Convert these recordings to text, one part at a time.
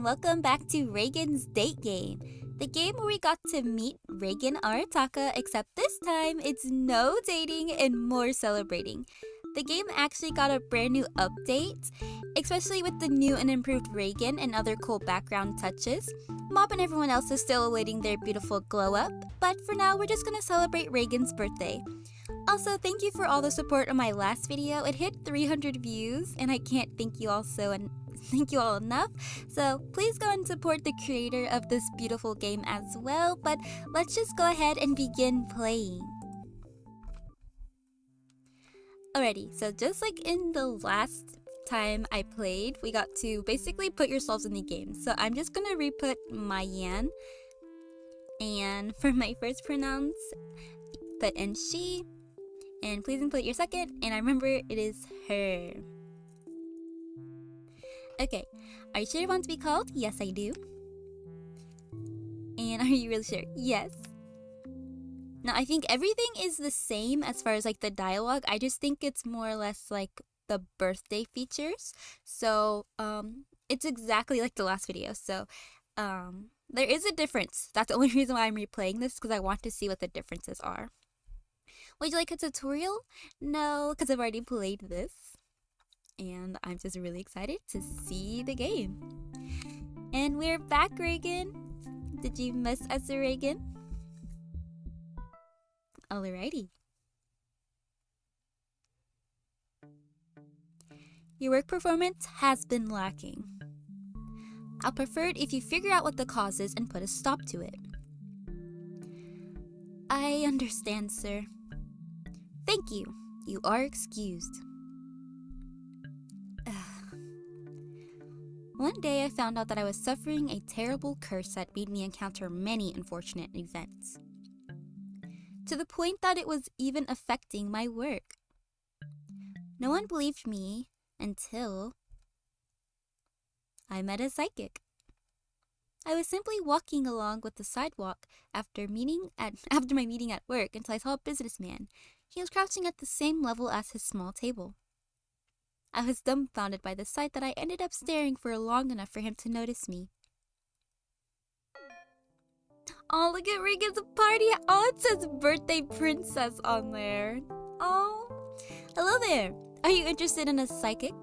and welcome back to Reigen's Date Game, the game where we got to meet Reigen Arataka, except this time it's no dating and more celebrating. The game actually got a brand new update, especially with the new and improved Reigen and other cool background touches. Mob and everyone else is still awaiting their beautiful glow up, but for now we're just gonna celebrate Reigen's birthday. Also, thank you for all the support on my last video. It hit 300 views, and I can't thank you all enough. So please go and support the creator of this beautiful game as well. But let's just go ahead and begin playing. Alrighty, so just like in the last time I played, we got to basically put yourselves in the game. So I'm just gonna re-put my Yan, and for my first pronouns, put in she. And please input your second, and I remember it is her. Okay, are you sure you want to be called? Yes, I do. And are you really sure? Yes. Now, I think everything is the same as far as like the dialogue. I just think it's more or less like the birthday features. So, it's exactly like the last video. So, there is a difference. That's the only reason why I'm replaying this, because I want to see what the differences are. Would you like a tutorial? No, because I've already played this. And I'm just really excited to see the game. And we're back, Reigen. Did you miss us, Reigen? Alrighty. Your work performance has been lacking. I'll prefer it if you figure out what the cause is and put a stop to it. I understand, sir. Thank you. You are excused. One day I found out that I was suffering a terrible curse that made me encounter many unfortunate events, to the point that it was even affecting my work. No one believed me until I met a psychic. I was simply walking along with the sidewalk after my meeting at work until I saw a businessman. He was crouching at the same level as his small table. I was dumbfounded by the sight that I ended up staring for long enough for him to notice me. Oh, look at Reigen's party! Oh, it says birthday princess on there. Oh, hello there. Are you interested in a psychic?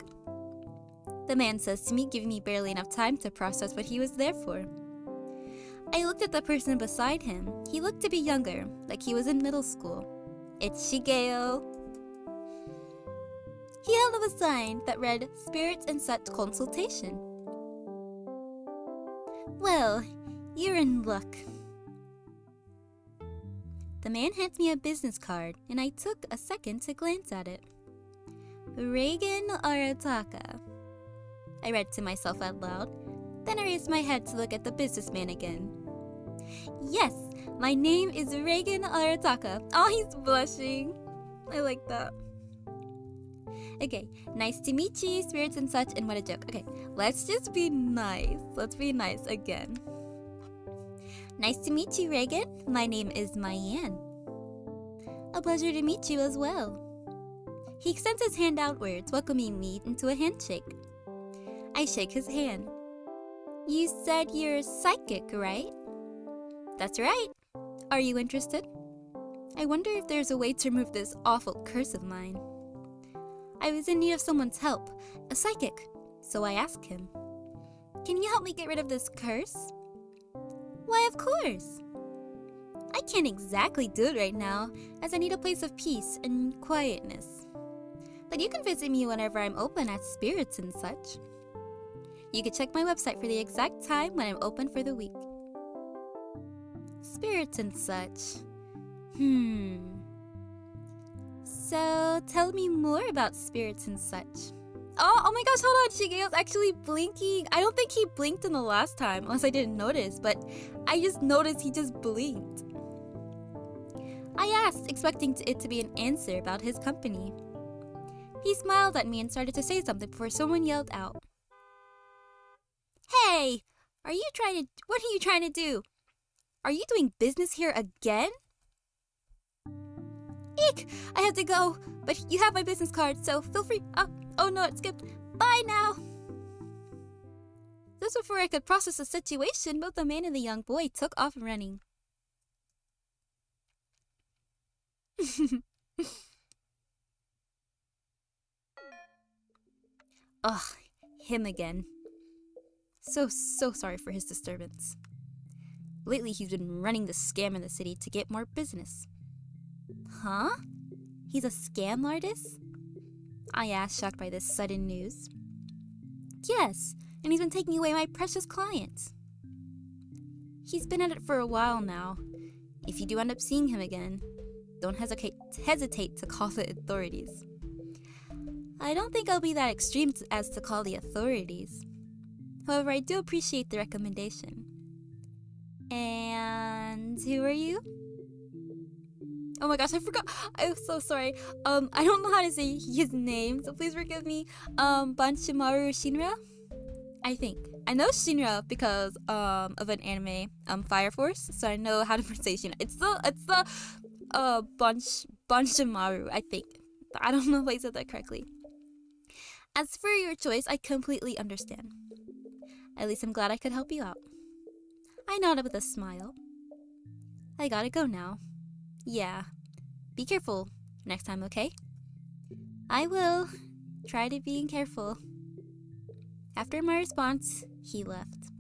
The man says to me, giving me barely enough time to process what he was there for. I looked at the person beside him. He looked to be younger, like he was in middle school. It's Shigeo. He held up a sign that read, Spirits and Such Consultation. Well, you're in luck. The man hands me a business card, and I took a second to glance at it. Reigen Arataka. I read to myself out loud, then I raised my head to look at the businessman again. Yes, my name is Reigen Arataka. Oh, he's blushing. I like that. Okay, nice to meet you, spirits and such, and what a joke. Okay, let's just be nice. Let's be nice again. Nice to meet you, Reigen. My name is Mayan. A pleasure to meet you as well. He extends his hand outwards, welcoming me into a handshake. I shake his hand. You said you're psychic, right? That's right. Are you interested? I wonder if there's a way to remove this awful curse of mine. I was in need of someone's help, a psychic, so I asked him, can you help me get rid of this curse? Why, of course. I can't exactly do it right now, as I need a place of peace and quietness. But you can visit me whenever I'm open at Spirits and Such. You can check my website for the exact time when I'm open for the week. Spirits and Such. So, tell me more about Spirits and Such. Oh my gosh, hold on, Shigeo's actually blinking. I don't think he blinked in the last time, unless I didn't notice, but I just noticed he just blinked. I asked, expecting it to be an answer about his company. He smiled at me and started to say something before someone yelled out. Hey! What are you trying to do? Are you doing business here again? Eek! I have to go, but you have my business card, so feel free. Oh no, it skipped. Bye now! Just before I could process the situation, both the man and the young boy took off running. Ugh, him again. So sorry for his disturbance. Lately, he's been running the scam in the city to get more business. Huh? He's a scam artist? I asked, shocked by this sudden news. Yes, and he's been taking away my precious clients. He's been at it for a while now. If you do end up seeing him again, don't hesitate to call the authorities. I don't think I'll be that extreme as to call the authorities. However, I do appreciate the recommendation. And who are you? Oh my gosh, I forgot. I'm so sorry. I don't know how to say his name, so please forgive me. Banshimaru Shinra? I think. I know Shinra because of an anime, Fire Force, so I know how to pronounce Shinra. It's the Banshimaru, I think. I don't know if I said that correctly. As for your choice, I completely understand. At least I'm glad I could help you out. I nodded with a smile. I gotta go now. Yeah. Be careful next time, okay? I will. Try to be careful. After my response, he left.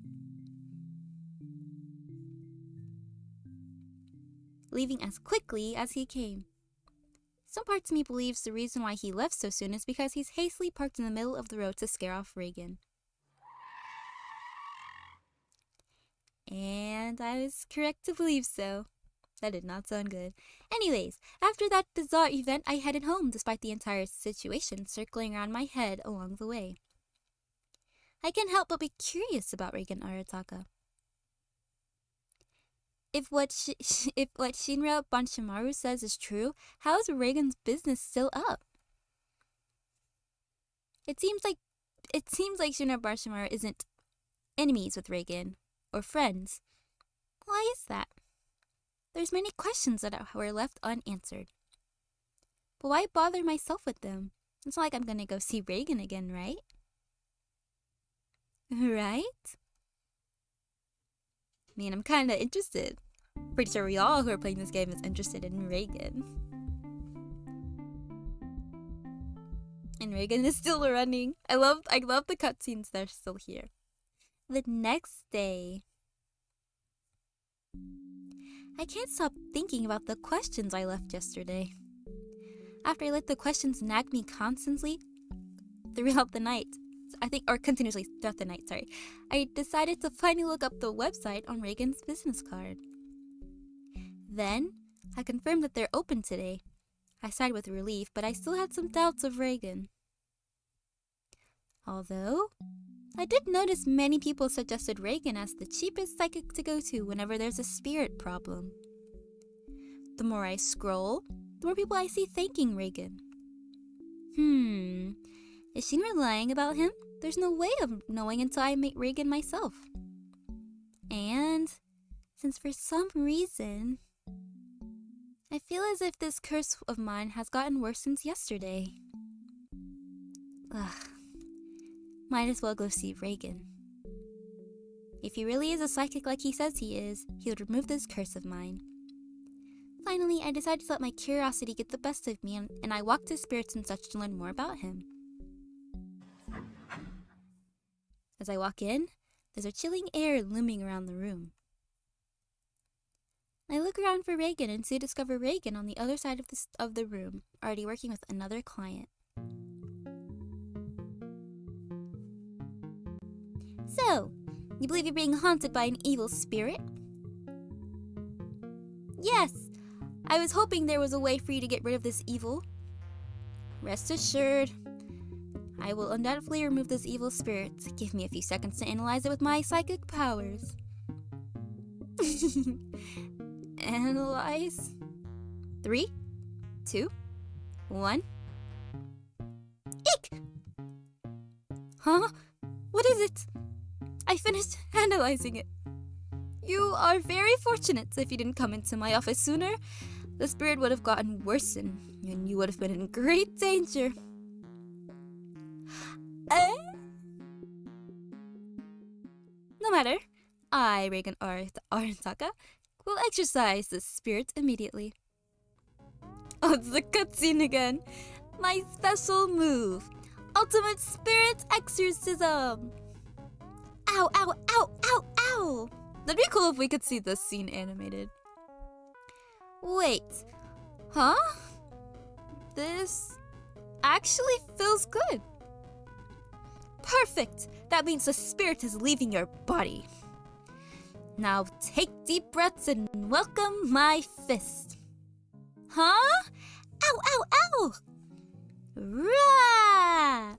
Leaving as quickly as he came. Some parts of me believes the reason why he left so soon is because he's hastily parked in the middle of the road to scare off Reigen. And I was correct to believe so. That did not sound good. Anyways, after that bizarre event, I headed home despite the entire situation circling around my head along the way. I can't help but be curious about Reigen Arataka. If what Shinra Banshimaru says is true, how is Reigen's business still up? It seems like Shinra Banshimaru isn't enemies with Reigen or friends. Why is that? There's many questions that were left unanswered. But why bother myself with them? It's not like I'm gonna go see Reigen again, right? Right? I mean, I'm kinda interested. Pretty sure we all who are playing this game is interested in Reigen. And Reigen is still running. I love the cutscenes that are still here. The next day. I can't stop thinking about the questions I left yesterday. After I let the questions nag me constantly throughout the night, continuously throughout the night, I decided to finally look up the website on Reigen's business card. Then, I confirmed that they're open today. I sighed with relief, but I still had some doubts of Reigen. Although, I did notice many people suggested Reigen as the cheapest psychic to go to whenever there's a spirit problem. The more I scroll, the more people I see thanking Reigen. Is Shinra lying about him? There's no way of knowing until I meet Reigen myself. And, since for some reason, I feel as if this curse of mine has gotten worse since yesterday. Might as well go see Reigen. If he really is a psychic like he says he is, he would remove this curse of mine. Finally, I decided to let my curiosity get the best of me, and I walked to spirits and such to learn more about him. As I walk in, there's a chilling air looming around the room. I look around for Reigen and soon discover Reigen on the other side of the room, already working with another client. So, you believe you're being haunted by an evil spirit? Yes, I was hoping there was a way for you to get rid of this evil. Rest assured, I will undoubtedly remove this evil spirit. Give me a few seconds to analyze it with my psychic powers. Analyze. 3, 2, 1. Eek! Huh? What is it? I finished analyzing it. You are very fortunate. If you didn't come into my office sooner, the spirit would have gotten worse and you would have been in great danger. matter. I, Reigen Arataka, will exercise the spirit immediately. Oh, it's the cutscene again. My special move. Ultimate Spirit Exorcism! Ow, ow, ow, ow, ow! That'd be cool if we could see this scene animated. Wait. Huh? This actually feels good. Perfect! That means the spirit is leaving your body. Now take deep breaths and welcome my fist. Huh? Ow, ow, ow! Rah!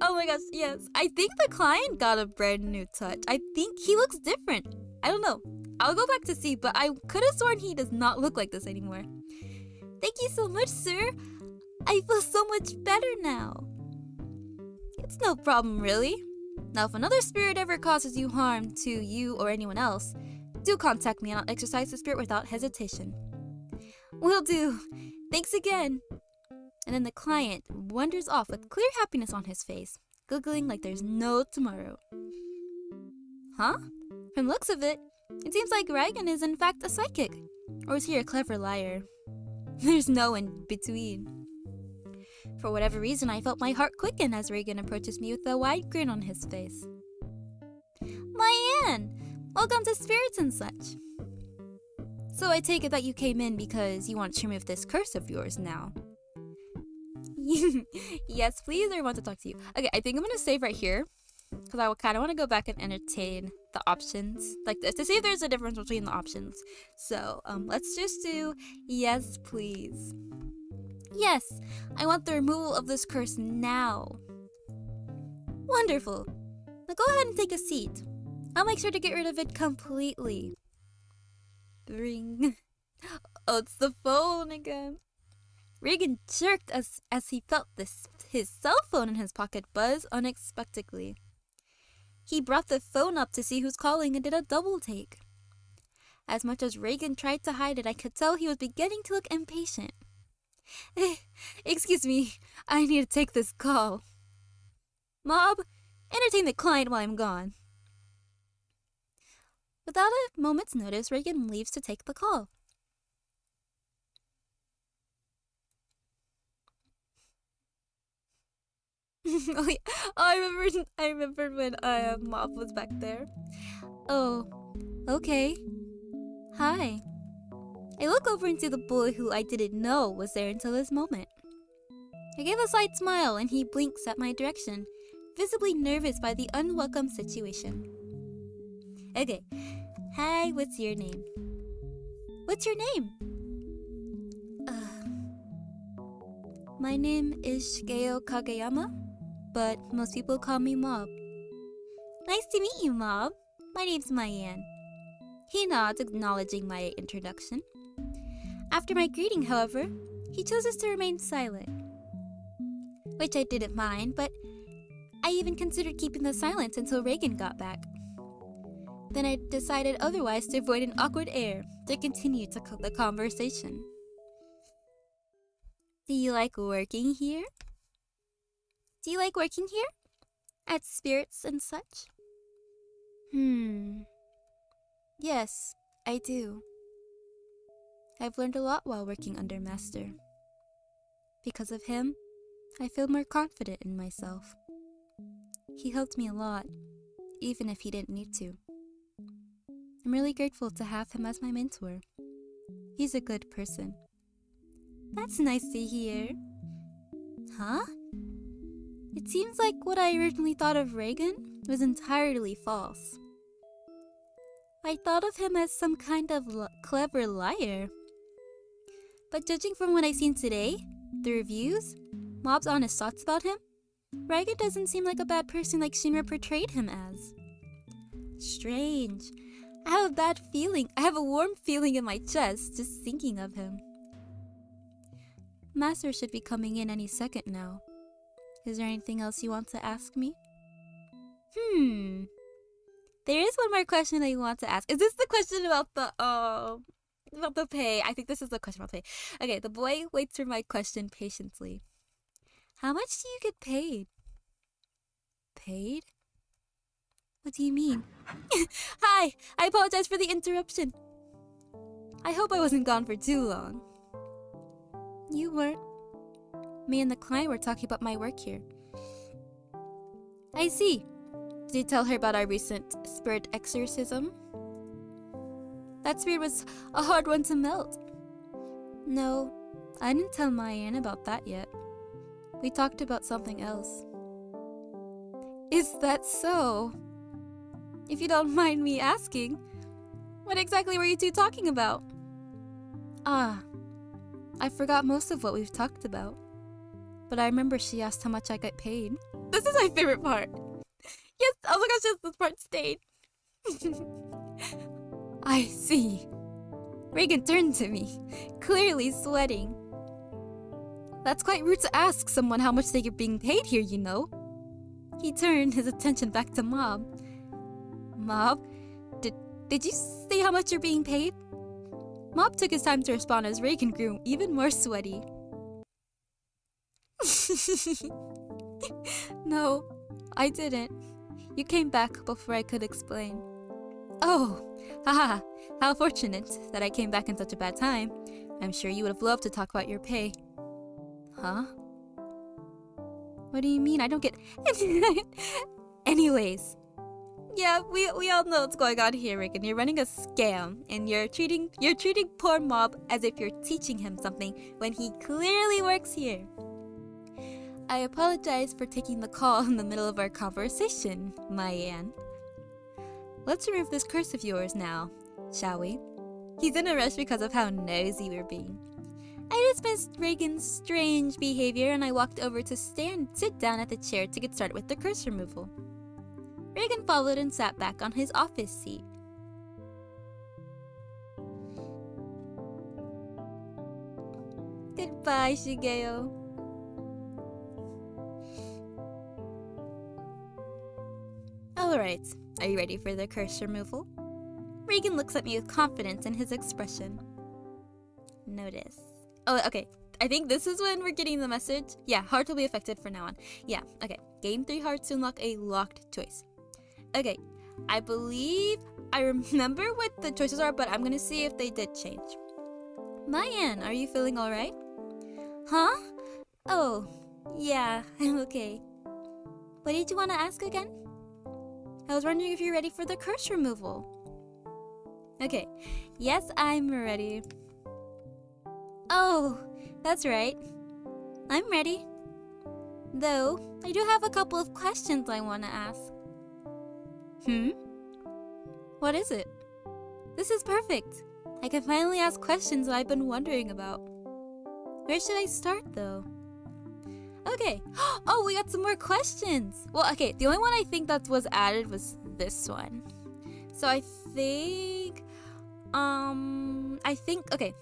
Oh my gosh, yes. I think the client got a brand new touch. I think he looks different. I don't know. I'll go back to see, but I could have sworn he does not look like this anymore. Thank you so much, sir. I feel so much better now. It's no problem, really. Now, if another spirit ever causes you harm to you or anyone else, do contact me and I'll exorcise the spirit without hesitation. Will do. Thanks again. And then the client wanders off with clear happiness on his face, giggling like there's no tomorrow. Huh? From looks of it, it seems like Reigen is in fact a psychic. Or is he a clever liar? There's no in between. For whatever reason, I felt my heart quicken as Reigen approaches me with a wide grin on his face. Mayan! Welcome to Spirits and such. So I take it that you came in because you want to remove this curse of yours now. Yes, please, I want to talk to you. Okay, I think I'm going to save right here. Because I kind of want to go back and entertain the options. Like this, to see if there's a difference between the options. So, let's just do yes, please. Yes, I want the removal of this curse now. Wonderful. Now go ahead and take a seat. I'll make sure to get rid of it completely. Ring. Oh, it's the phone again. Reigen jerked as he felt his cell phone in his pocket buzz unexpectedly. He brought the phone up to see who's calling and did a double take. As much as Reigen tried to hide it, I could tell he was beginning to look impatient. Excuse me, I need to take this call. Mob, entertain the client while I'm gone. Without a moment's notice, Reigen leaves to take the call. Oh, yeah. Oh, I remember when Mob was back there. Oh, okay. Hi. I look over and see the boy who I didn't know was there until this moment. I give a slight smile and he blinks at my direction, visibly nervous by the unwelcome situation. Okay. Hi, what's your name? What's your name? My name is Shigeo Kageyama, but most people call me Mob. Nice to meet you, Mob. My name's Mayan. He nods, acknowledging my introduction. After my greeting, however, he chooses to remain silent. Which I didn't mind, but I even considered keeping the silence until Reigen got back. Then I decided otherwise to avoid an awkward air to continue the conversation. Do you like working here? Do you like working here? At Spirits and such? Yes, I do. I've learned a lot while working under Master. Because of him, I feel more confident in myself. He helped me a lot, even if he didn't need to. I'm really grateful to have him as my mentor. He's a good person. That's nice to hear. Huh? It seems like what I originally thought of Reigen was entirely false. I thought of him as some kind of clever liar. But judging from what I've seen today, the reviews, Mob's honest thoughts about him, Reigen doesn't seem like a bad person like Shimmer portrayed him as. Strange. I have a warm feeling in my chest just thinking of him. Master should be coming in any second now. Is there anything else you want to ask me? There is one more question I want to ask. Is this the question about the pay? I think this is the question about pay. Okay, the boy waits for my question patiently. How much do you get paid? paid? What do you mean? Hi! I apologize for the interruption. I hope I wasn't gone for too long. You weren't. Me and the client were talking about my work here. I see. Did you tell her about our recent spirit exorcism? That spirit was a hard one to melt. No, I didn't tell Mayan about that yet. We talked about something else. Is that so? If you don't mind me asking, what exactly were you two talking about? I forgot most of what we've talked about. But I remember she asked how much I got paid. This is my favorite part. Yes, oh my gosh, yes, this part stayed. I see. Reigen turned to me, clearly sweating. That's quite rude to ask someone how much they are being paid here, you know. He turned his attention back to Mob. Mob, did you say how much you're being paid? Mob took his time to respond as Reigen grew even more sweaty. No, I didn't. You came back before I could explain. Oh, haha, how fortunate that I came back in such a bad time. I'm sure you would have loved to talk about your pay. Huh? What do you mean? I don't get... Anyways. Yeah, we all know what's going on here, Reigen. You're running a scam, and you're treating poor Mob as if you're teaching him something when he clearly works here. I apologize for taking the call in the middle of our conversation, Mayan. Let's remove this curse of yours now, shall we? He's in a rush because of how nosy we're being. I dismissed Reigen's strange behavior and I walked over to sit down at the chair to get started with the curse removal. Reigen followed and sat back on his office seat. Goodbye, Shigeo. Alright, are you ready for the curse removal? Reigen looks at me with confidence in his expression. Notice. Oh, okay. I think this is when we're getting the message. Yeah, heart will be affected from now on. Yeah, okay. Gain 3 hearts to unlock a locked choice. Okay, I believe I remember what the choices are, but I'm gonna see if they did change. Mayan, are you feeling alright? Huh? Oh, yeah, I'm okay. What did you want to ask again? I was wondering if you're ready for the curse removal. Okay, yes, I'm ready. Oh, that's right. I'm ready. Though, I do have a couple of questions I want to ask. What is it? This is perfect. I can finally ask questions that I've been wondering about. Where should I start, though? Okay. Oh, we got some more questions. Well, okay, the only one I think that was added was this one. So I think, okay.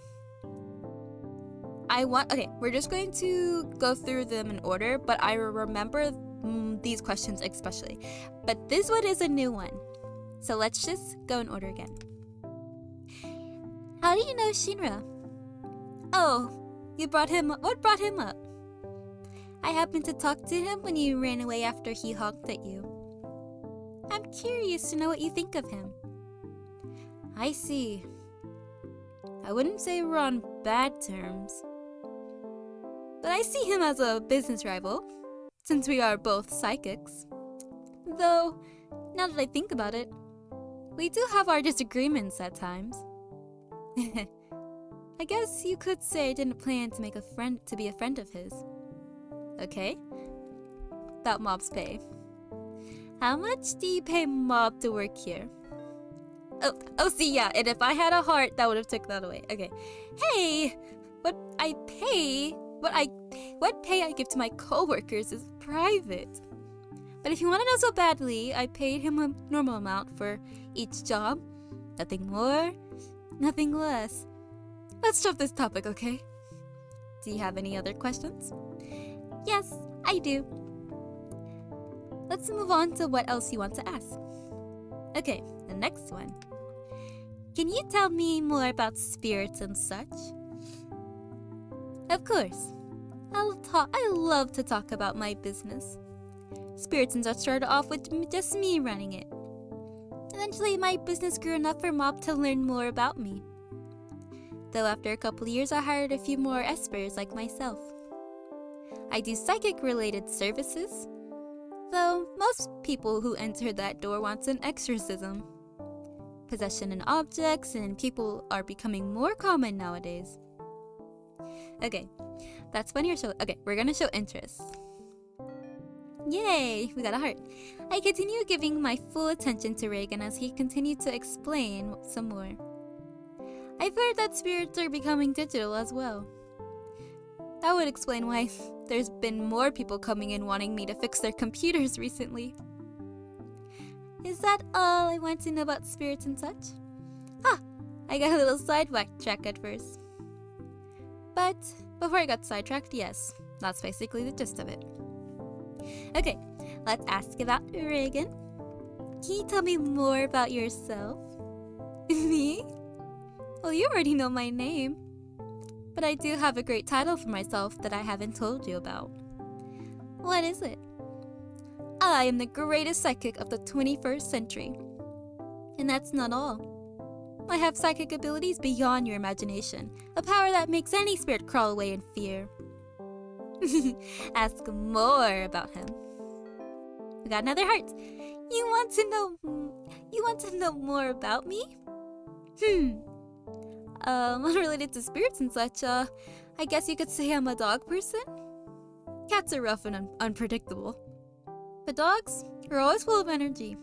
Okay, we're just going to go through them in order, but I remember these questions especially. But this one is a new one. So let's just go in order again. How do you know Shinra? Oh, what brought him up? I happened to talk to him when you ran away after he honked at you. I'm curious to know what you think of him. I see. I wouldn't say we're on bad terms. But I see him as a business rival, since we are both psychics. Though, now that I think about it, we do have our disagreements at times. I guess you could say I didn't plan to be a friend of his. Okay. About Mob's pay. How much do you pay Mob to work here? Oh, see, yeah, and if I had a heart, that would have took that away. Okay. Hey, what pay I give to my coworkers is private. But if you want to know so badly, I paid him a normal amount for each job. Nothing more, nothing less. Let's drop this topic, okay? Do you have any other questions? Yes, I do. Let's move on to what else you want to ask. Okay, the next one. Can you tell me more about spirits and such? Of course. I love to talk about my business. Spirits and such started off with just me running it. Eventually, my business grew enough for Mob to learn more about me. Though after a couple years, I hired a few more Espers like myself. I do psychic-related services, though most people who enter that door want an exorcism. Possession in objects and people are becoming more common nowadays. Okay, that's funny or show. Okay, we're gonna show interest. Yay, we got a heart. I continue giving my full attention to Reigen as he continued to explain some more. I've heard that spirits are becoming digital as well. That would explain why there's been more people coming in wanting me to fix their computers recently. Is that all I want to know about spirits and such? I got a little sidetracked at first. But before I got sidetracked, yes, that's basically the gist of it. Okay, let's ask about Reigen. Can you tell me more about yourself? Me? Well, you already know my name. But I do have a great title for myself that I haven't told you about. What is it? I am the greatest psychic of the 21st century. And that's not all. I have psychic abilities beyond your imagination, a power that makes any spirit crawl away in fear. Ask more about him. We got another heart. You want to know more about me? Unrelated to spirits and such, I guess you could say I'm a dog person? Cats are rough and unpredictable. But dogs are always full of energy.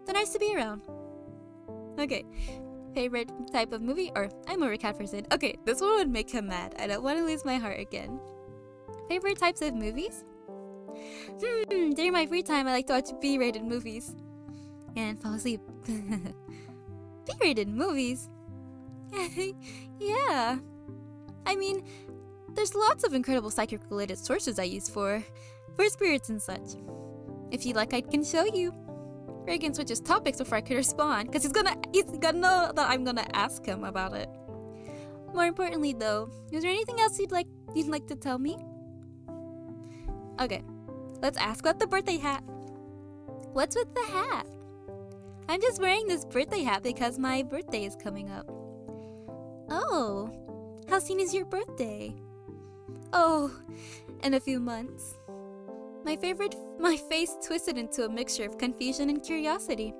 They're nice to be around. Okay, favorite type of movie? Or, I'm a cat person. Okay, this one would make him mad. I don't want to lose my heart again. Favorite types of movies? During my free time, I like to watch B-rated movies. And fall asleep. B-rated movies? Yeah. I mean, there's lots of incredible psychic-related sources I use for spirits and such. If you'd like, I can show you. Reigen switches topics before I could respond, because he's gonna know that I'm gonna ask him about it. More importantly, though, is there anything else you'd like to tell me? Okay, let's ask about the birthday hat. What's with the hat? I'm just wearing this birthday hat because my birthday is coming up. Oh, how soon is your birthday? Oh, in a few months. My face twisted into a mixture of confusion and curiosity.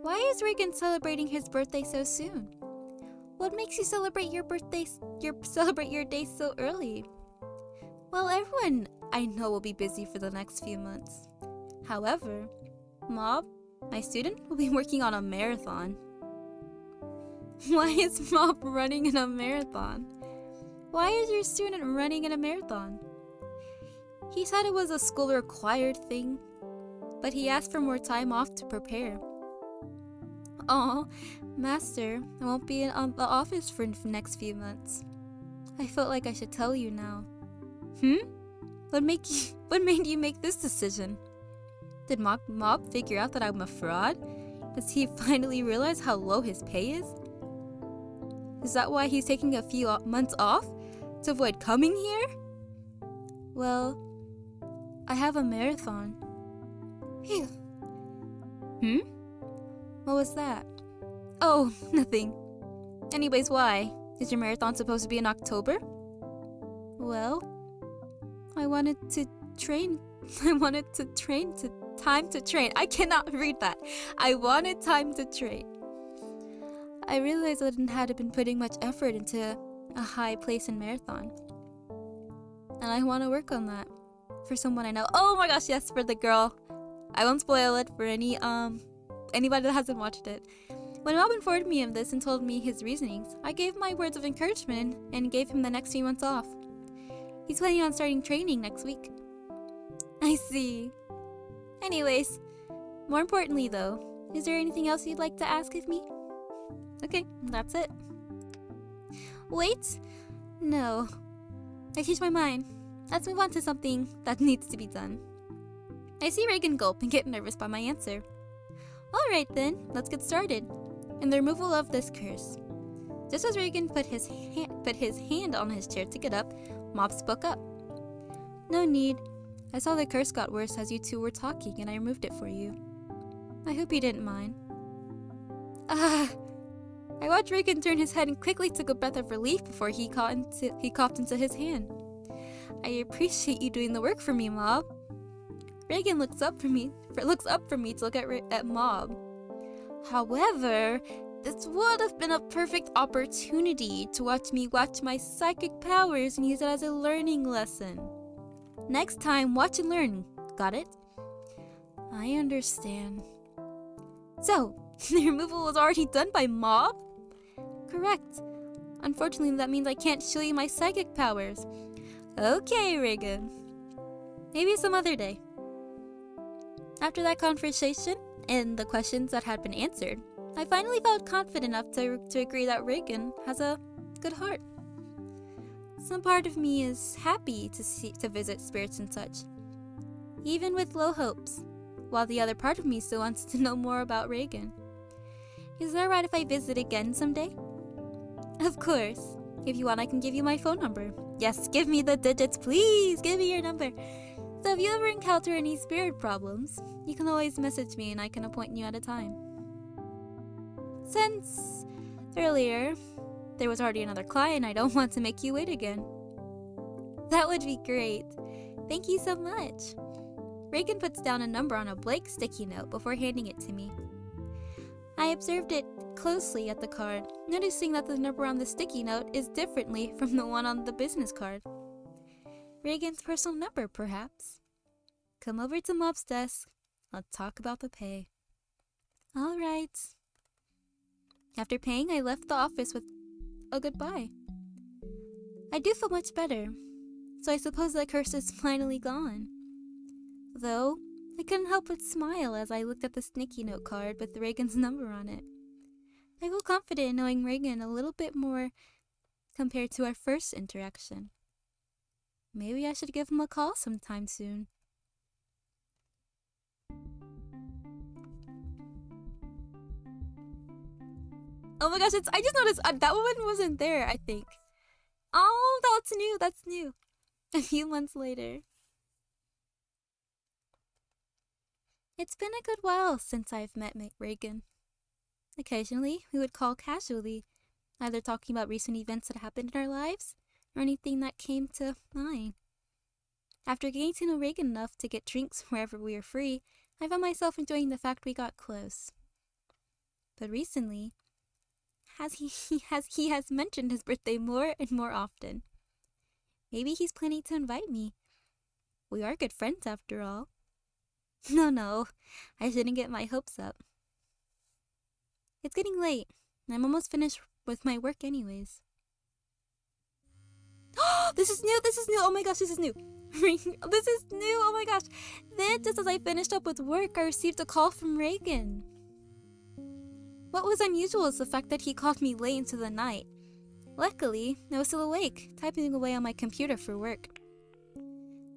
Why is Reigen celebrating his birthday so soon? What makes you celebrate your day so early? Well, everyone I know will be busy for the next few months. However, Mob, my student, will be working on a marathon. Why is Mob running in a marathon? Why is your student running in a marathon? He said it was a school-required thing, but he asked for more time off to prepare. Aw, Master, I won't be in the office for the next few months. I felt like I should tell you now. What made you make this decision? Did Mob figure out that I'm a fraud? Does he finally realize how low his pay is? Is that why he's taking a few months off? To avoid coming here? Well, I have a marathon. Phew. What was that? Oh, nothing. Anyways, why? Is your marathon supposed to be in October? Well, I wanted to train. Time to train. I cannot read that. I wanted time to train. I realized I hadn't been putting much effort into a high place in marathon. And I want to work on that. For someone I know. Oh my gosh, yes, for the girl. I won't spoil it for anybody that hasn't watched it. When Rob informed me of this and told me his reasonings, I gave my words of encouragement and gave him the next few months off. He's planning on starting training next week. I see. Anyways, more importantly though, is there anything else you'd like to ask of me? Okay, that's it. Wait, no. I changed my mind. Let's move on to something that needs to be done. I see Reigen gulp and get nervous by my answer. Alright then, let's get started. In the removal of this curse. Just as Reigen put his hand on his chair to get up, Mob spoke up. No need. I saw the curse got worse as you two were talking and I removed it for you. I hope you didn't mind. I watched Reigen turn his head and quickly took a breath of relief before he coughed into his hand. I appreciate you doing the work for me, Mob. Reigen looks up from me to look at Mob. However, this would have been a perfect opportunity to watch me watch my psychic powers and use it as a learning lesson. Next time, watch and learn. Got it? I understand. So, the removal was already done by Mob? Correct. Unfortunately, that means I can't show you my psychic powers. Okay, Reigen. Maybe some other day. After that conversation, and the questions that had been answered, I finally felt confident enough to agree that Reigen has a good heart. Some part of me is happy to visit spirits and such, even with low hopes, while the other part of me still wants to know more about Reigen. Is that right if I visit again someday? Of course. If you want, I can give you my phone number. Yes, give me the digits, please! Give me your number! So if you ever encounter any spirit problems, you can always message me and I can appoint you at a time. Since earlier there was already another client, I don't want to make you wait again. That would be great. Thank you so much. Reigen puts down a number on a blank sticky note before handing it to me. I observed it closely at the card, noticing that the number on the sticky note is differently from the one on the business card. Reigen's personal number, perhaps. Come over to Mob's desk. Let's talk about the pay. All right. After paying, I left the office with a goodbye. I do feel much better, so I suppose that curse is finally gone. Though, I couldn't help but smile as I looked at the sticky note card with Reigen's number on it. I feel confident in knowing Reigen a little bit more compared to our first interaction. Maybe I should give him a call sometime soon. Oh my gosh, I just noticed that one wasn't there, I think. Oh, that's new. A few months later. It's been a good while since I've met Reigen. Occasionally, we would call casually, either talking about recent events that happened in our lives, or anything that came to mind. After getting to know Reigen enough to get drinks wherever we were free, I found myself enjoying the fact we got close. But recently, he has mentioned his birthday more and more often. Maybe he's planning to invite me. We are good friends after all. No, I shouldn't get my hopes up. It's getting late, and I'm almost finished with my work anyways. This is new! Oh my gosh, this is new! This is new! Oh my gosh! Then, just as I finished up with work, I received a call from Reigen. What was unusual is the fact that he called me late into the night. Luckily, I was still awake, typing away on my computer for work.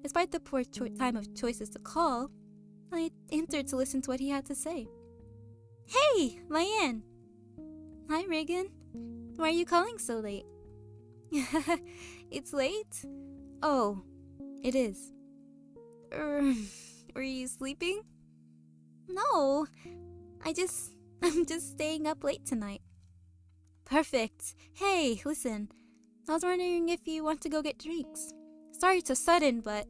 Despite the poor time of choices to call, I answered to listen to what he had to say. Hey, Mayan! Hi, Reigen. Why are you calling so late? It's late? Oh, it is. Were you sleeping? No, I'm just staying up late tonight. Perfect. Hey, listen, I was wondering if you want to go get drinks. Sorry it's so sudden, but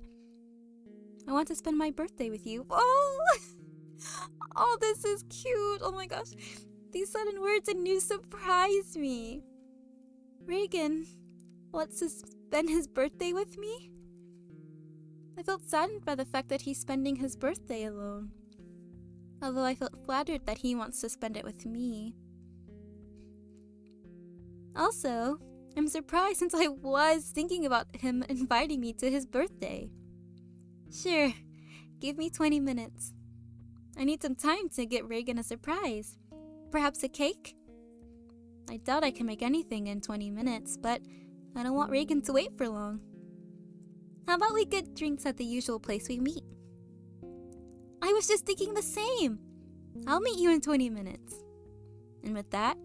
I want to spend my birthday with you. Oh, this is cute. Oh my gosh. These sudden words and news surprise me. Reigen wants to spend his birthday with me? I felt saddened by the fact that he's spending his birthday alone. Although I felt flattered that he wants to spend it with me. Also, I'm surprised since I was thinking about him inviting me to his birthday. Sure, give me 20 minutes. I need some time to get Reigen a surprise. Perhaps a cake? I doubt I can make anything in 20 minutes, but I don't want Reigen to wait for long. How about we get drinks at the usual place we meet? I was just thinking the same. I'll meet you in 20 minutes. And with that,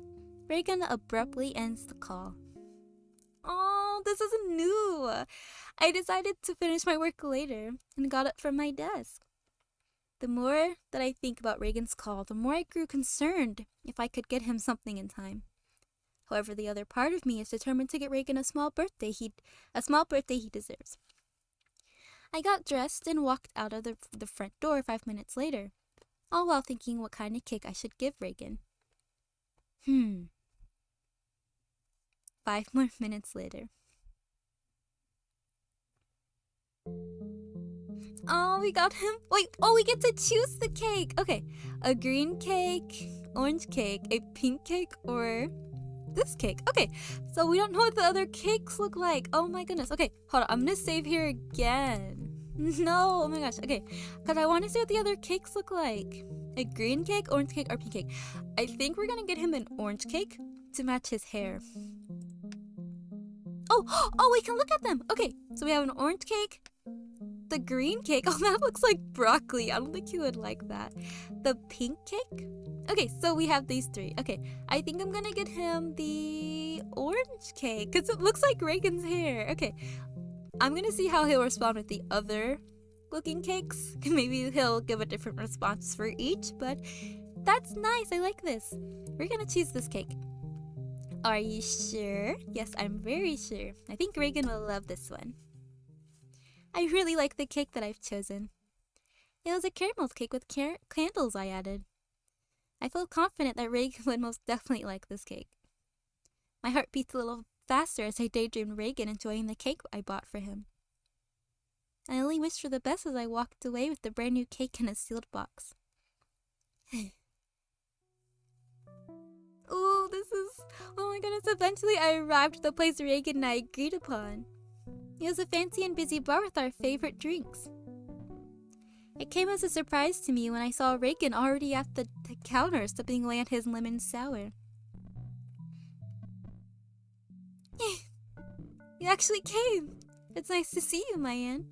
Reigen abruptly ends the call. Oh, this is new. I decided to finish my work later and got up from my desk. The more that I think about Reigen's call, the more I grew concerned if I could get him something in time. However, the other part of me is determined to get Reigen a small birthday he deserves. I got dressed and walked out of the front door 5 minutes later, all while thinking what kind of cake I should give Reigen. 5 more minutes later. Oh, we got him. Wait, we get to choose the cake. Okay, a green cake, orange cake, a pink cake, or this cake. Okay, so we don't know what the other cakes look like. Oh my goodness. Okay, hold on. I'm gonna save here again. No, oh my gosh. Okay, because I want to see what the other cakes look like. A green cake, orange cake, or pink cake. I think we're gonna get him an orange cake to match his hair. Oh, we can look at them. Okay, so we have an orange cake. The green cake, oh, that looks like broccoli. I don't think you would like that. The pink cake? Okay, so we have these three. Okay, I think I'm gonna get him the orange cake because it looks like Reigen's hair. Okay, I'm gonna see how he'll respond with the other looking cakes. Maybe he'll give a different response for each, but that's nice. I like this. We're gonna choose this cake. Are you sure? Yes, I'm very sure. I think Reigen will love this one. I really like the cake that I've chosen. It was a caramel cake with candles I added. I feel confident that Reigen would most definitely like this cake. My heart beats a little faster as I daydreamed Reigen enjoying the cake I bought for him. I only wished for the best as I walked away with the brand new cake in a sealed box. Oh my goodness, eventually I arrived at the place Reigen and I agreed upon. It was a fancy and busy bar with our favorite drinks. It came as a surprise to me when I saw Reigen already at the counter sipping away at his lemon sour. You actually came! It's nice to see you, my Ann.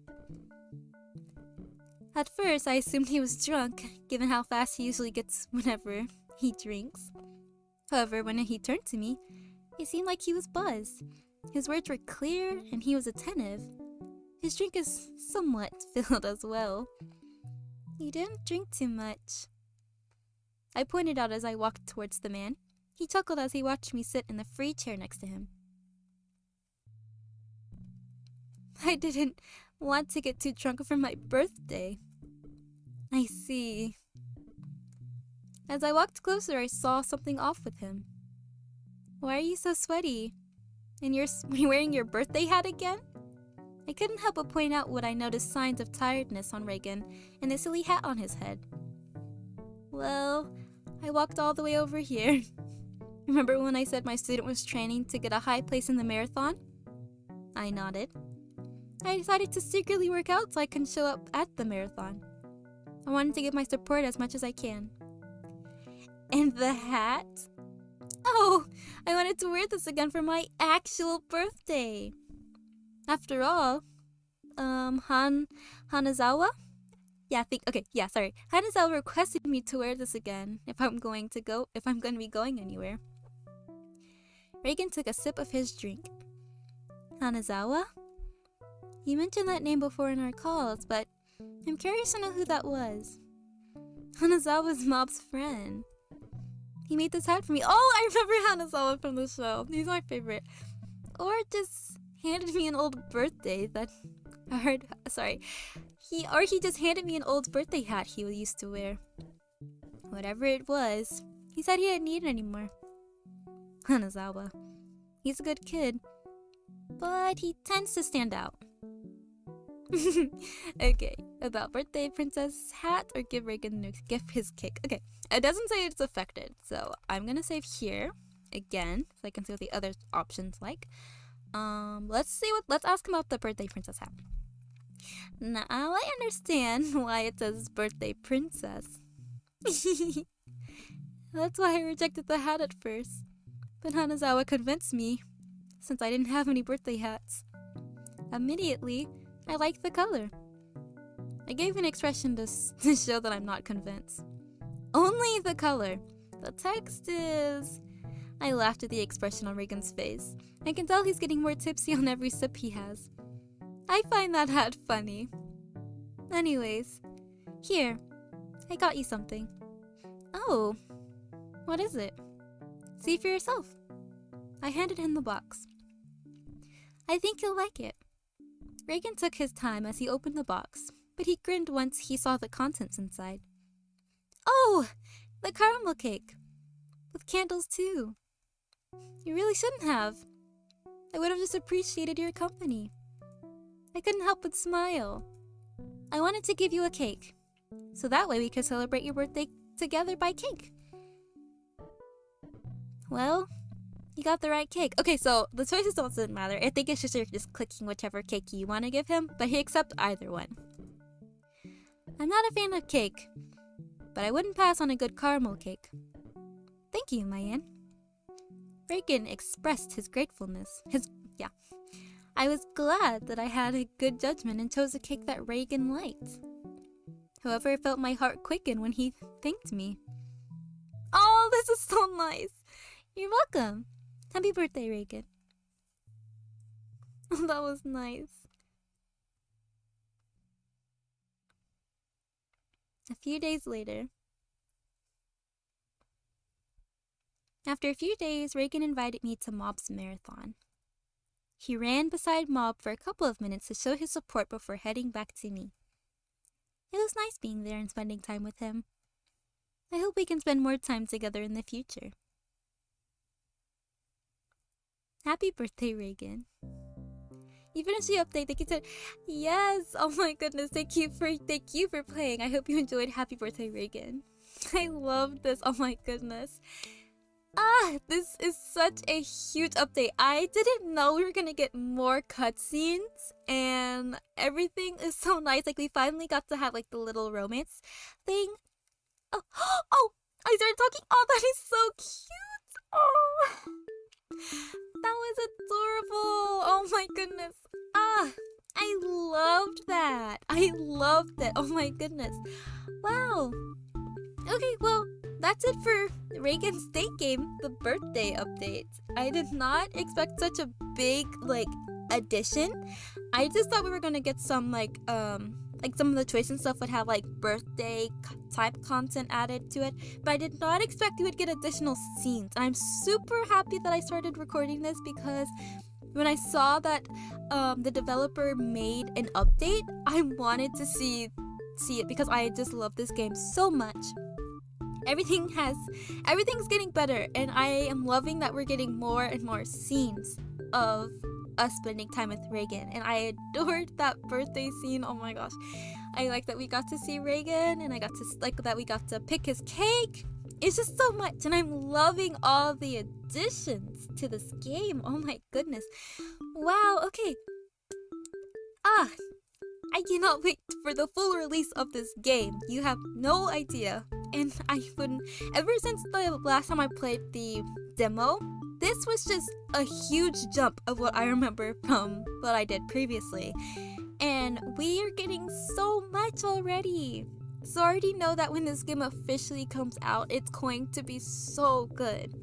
At first, I assumed he was drunk, given how fast he usually gets whenever he drinks. However, when he turned to me, it seemed like he was buzzed. His words were clear, and he was attentive. His drink is somewhat filled as well. You didn't drink too much, I pointed out as I walked towards the man. He chuckled as he watched me sit in the free chair next to him. I didn't want to get too drunk for my birthday. I see. As I walked closer, I saw something off with him. Why are you so sweaty? And you're wearing your birthday hat again? I couldn't help but point out what I noticed signs of tiredness on Reigen and the silly hat on his head. Well, I walked all the way over here. Remember when I said my student was training to get a high place in the marathon? I nodded. I decided to secretly work out so I can show up at the marathon. I wanted to give my support as much as I can. And the hat? Oh, I wanted to wear this again for my actual birthday. After all, Hanazawa? Hanazawa requested me to wear this again if I'm going to be going anywhere. Reigen took a sip of his drink. Hanazawa? You mentioned that name before in our calls, but I'm curious to know who that was. Hanazawa's Mob's friend. He made this hat for me. Oh, I remember Hanazawa from the show. He's my favorite. Or just handed me an old birthday that I heard. Sorry. He just handed me an old birthday hat he used to wear. Whatever it was, he said he didn't need it anymore. Hanazawa. He's a good kid, but he tends to stand out. Okay, about birthday princess hat or give Reigen his cake. Okay, it doesn't say it's affected, so I'm gonna save here again so I can see what the other options like. Let's ask him about the birthday princess hat. Now I understand why it says birthday princess. That's why I rejected the hat at first. But Hanazawa convinced me, since I didn't have any birthday hats. Immediately, I liked the color. I gave an expression to show that I'm not convinced. Only the color. The text is... I laughed at the expression on Reigen's face. I can tell he's getting more tipsy on every sip he has. I find that hat funny. Anyways, here, I got you something. Oh, what is it? See for yourself. I handed him the box. I think you'll like it. Reigen took his time as he opened the box, but he grinned once he saw the contents inside. Oh, the caramel cake. With candles too. You really shouldn't have. I would have just appreciated your company. I couldn't help but smile. I wanted to give you a cake, so that way we could celebrate your birthday together by cake. Well, you got the right cake. Okay, so the choices don't matter. I think it's just you're just clicking whichever cake you want to give him, but he accepts either one. I'm not a fan of cake, but I wouldn't pass on a good caramel cake. Thank you, Mayan. Reigen expressed his gratefulness. I was glad that I had a good judgment and chose a cake that Reigen liked. However, I felt my heart quicken when he thanked me. Oh, this is so nice. You're welcome. Happy birthday, Reigen. Oh, that was nice. A few days later. After a few days, Reigen invited me to Mob's marathon. He ran beside Mob for a couple of minutes to show his support before heading back to me. It was nice being there and spending time with him. I hope we can spend more time together in the future. Happy birthday, Reigen. You finished the update. Thank you so. Yes. Oh my goodness. Thank you for playing. I hope you enjoyed. Happy birthday, Reigen. I love this. Oh my goodness. This is such a huge update. I didn't know we were gonna get more cutscenes, and everything is so nice. Like, we finally got to have like the little romance thing. Oh, I started talking. Oh, that is so cute. Oh, that was adorable. Oh my goodness. I loved that. I loved it. Oh my goodness. Wow. Okay, well, that's it for Reigen's Date Game, the birthday update. I did not expect such a big, addition. I just thought we were gonna get some, some of the choice and stuff would have, birthday type content added to it. But I did not expect we would get additional scenes. I'm super happy that I started recording this because when I saw that the developer made an update, I wanted to see it because I just love this game so much. Everything's getting better, and I am loving that we're getting more and more scenes of us spending time with Reigen, and I adored that birthday scene. Oh my gosh, I like that we got to see Reigen, and I got to like that we got to pick his cake. It's just so much, and I'm loving all the additions to this game. Oh my goodness. Wow. Okay. I cannot wait for the full release of this game. You have no idea. And ever since the last time I played the demo, this was just a huge jump of what I remember from what I did previously. And we are getting so much already. So I already know that when this game officially comes out, it's going to be so good.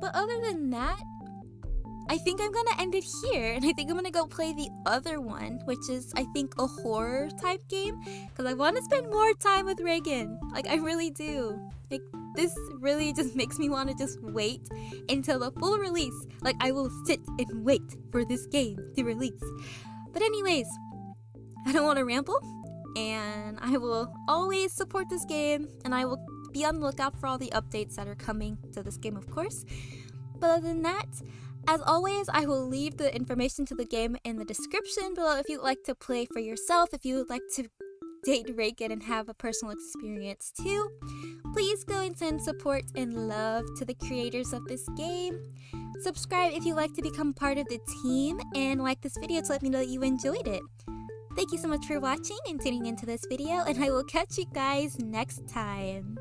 But other than that, I think I'm gonna end it here, and I think I'm gonna go play the other one, which is, I think, a horror type game, because I want to spend more time with Reigen. I really do. This really just makes me want to just wait until the full release. I will sit and wait for this game to release. But anyways, I don't want to ramble, and I will always support this game, and I will be on the lookout for all the updates that are coming to this game, of course. But other than that, as always, I will leave the information to the game in the description below if you'd like to play for yourself, if you would like to date Reigen and have a personal experience too. Please go and send support and love to the creators of this game. Subscribe if you'd like to become part of the team, and like this video to let me know that you enjoyed it. Thank you so much for watching and tuning into this video, and I will catch you guys next time.